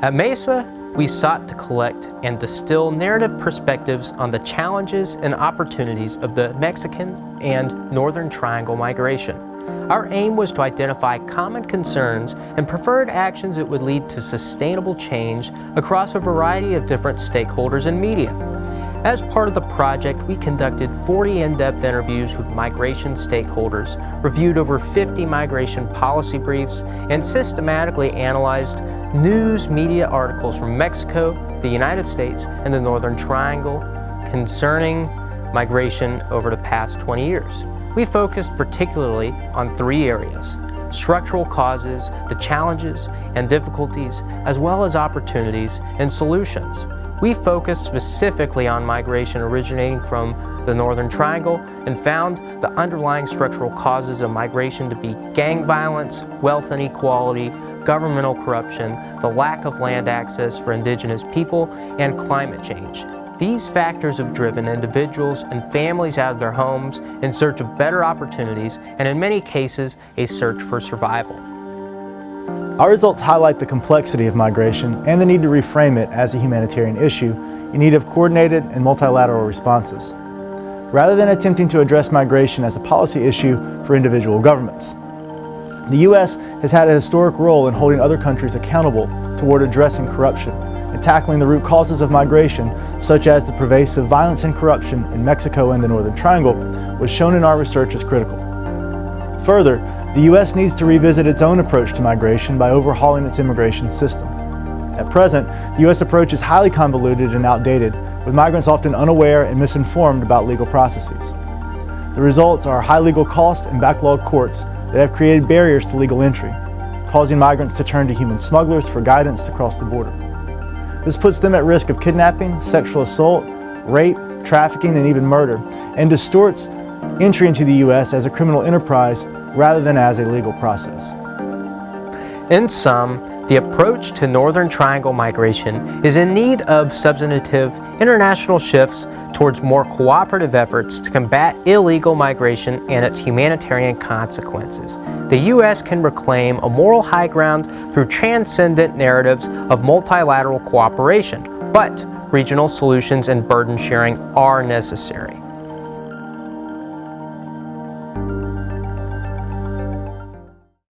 At MESA, we sought to collect and distill narrative perspectives on the challenges and opportunities of the Mexican and Northern Triangle migration. Our aim was to identify common concerns and preferred actions that would lead to sustainable change across a variety of different stakeholders and media. As part of the project, we conducted 40 in-depth interviews with migration stakeholders, reviewed over 50 migration policy briefs, and systematically analyzed news media articles from Mexico, the United States, and the Northern Triangle concerning migration over the past 20 years. We focused particularly on 3 areas: structural causes, the challenges and difficulties, as well as opportunities and solutions. We focused specifically on migration originating from the Northern Triangle and found the underlying structural causes of migration to be gang violence, wealth inequality, governmental corruption, the lack of land access for indigenous people, and climate change. These factors have driven individuals and families out of their homes in search of better opportunities and, in many cases, a search for survival. Our results highlight the complexity of migration and the need to reframe it as a humanitarian issue in need of coordinated and multilateral responses, rather than attempting to address migration as a policy issue for individual governments. The U.S. has had a historic role in holding other countries accountable toward addressing corruption and tackling the root causes of migration, such as the pervasive violence and corruption in Mexico and the Northern Triangle, was shown in our research as critical. Further, the U.S. needs to revisit its own approach to migration by overhauling its immigration system. At present, the U.S. approach is highly convoluted and outdated, with migrants often unaware and misinformed about legal processes. The results are high legal costs and backlogged courts that have created barriers to legal entry, causing migrants to turn to human smugglers for guidance to cross the border. This puts them at risk of kidnapping, sexual assault, rape, trafficking, and even murder, and distorts entry into the U.S. as a criminal enterprise rather than as a legal process. In sum, the approach to Northern Triangle migration is in need of substantive international shifts towards more cooperative efforts to combat illegal migration and its humanitarian consequences. The U.S. can reclaim a moral high ground through transcendent narratives of multilateral cooperation, but regional solutions and burden sharing are necessary.